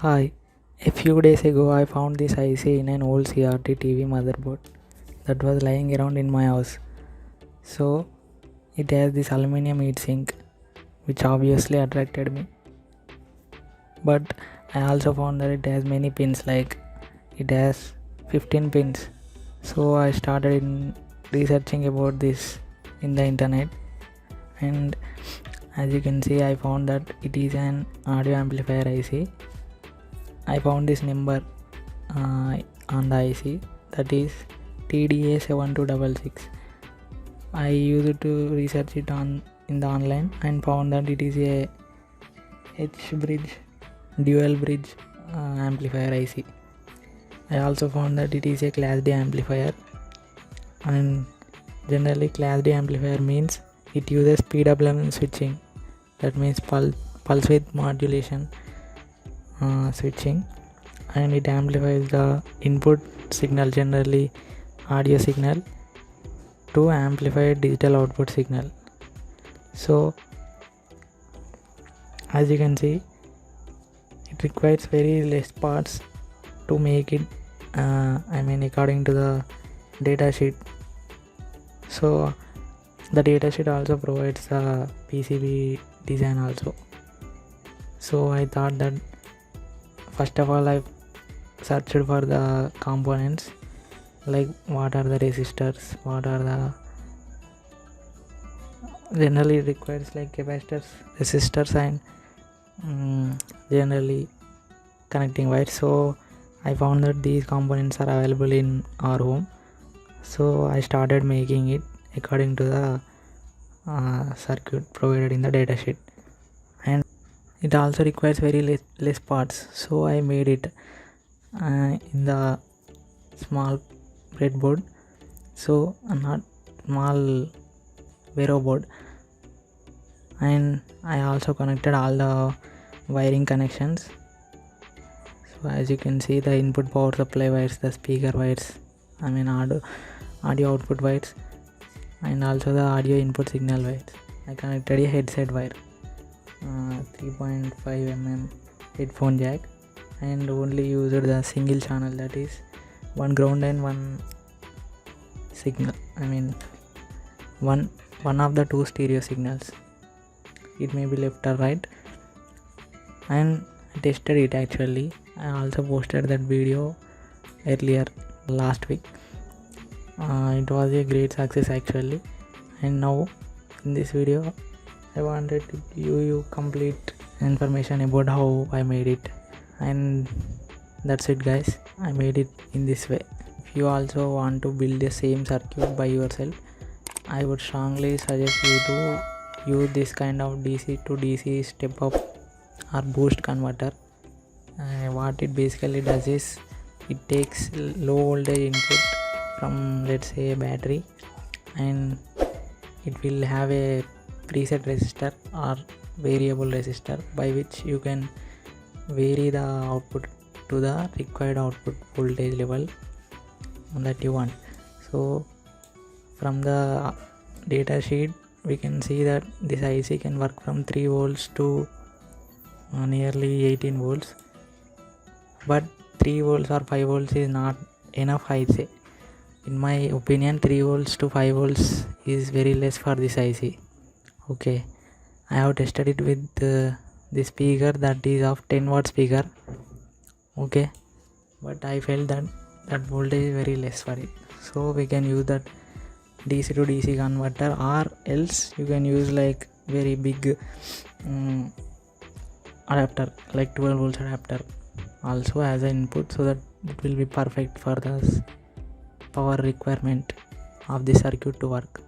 Hi, a few days ago I found this IC in an old CRT TV motherboard that was lying around in my house. So it has this aluminium heatsink which obviously attracted me. But I also found that it has many pins, like it has 15 pins. So I started researching about this in the internet, and as you can see I found that it is an audio amplifier IC. I found this number on the IC, that is TDA7266. I used to research it in the online and found that it is a H-bridge dual bridge amplifier IC. I also found that it is a class D amplifier, and generally class D amplifier means it uses PWM switching, that means pulse width modulation switching, and it amplifies the input signal, generally audio signal, to amplify digital output signal. So as you can see, it requires very less parts to make it, according to the data sheet. So the data sheet also provides the PCB design also. So I thought that first of all I searched for the components, like what are the resistors, what are the generally it requires like capacitors, resistors, and generally connecting wires. So I found that these components are available in our home, so I started making it according to the circuit provided in the datasheet. And it also requires very less parts, so I made it in the small breadboard, so not small Vero board. And I also connected all the wiring connections. So as you can see, the input power supply wires, the speaker wires, audio output wires, and also the audio input signal wires. I connected a headset wire, 3.5 mm headphone jack, and only used the single channel, that is one ground and one signal, one of the two stereo signals, it may be left or right. And I tested it actually. I also posted that video earlier last week. It was a great success actually, and now in this video I wanted to give you complete information about how I made it. And that's it guys, I made it in this way. If you also want to build the same circuit by yourself, I would strongly suggest you to use this kind of DC to DC step up or boost converter. What it basically does is it takes low voltage input from, let's say, a battery, and it will have a preset resistor or variable resistor by which you can vary the output to the required output voltage level that you want. So from the data sheet we can see that this IC can work from 3 volts to nearly 18 volts, but 3 volts or 5 volts is not enough, I say. In my opinion, 3 volts to 5 volts is very less for this IC. Okay, I have tested it with the speaker, that is of 10 watt speaker. Okay, but I felt that voltage is very less for it, so we can use that DC to DC converter, or else you can use like very big adapter, like 12 volts adapter also as an input, so that it will be perfect for the power requirement of the circuit to work.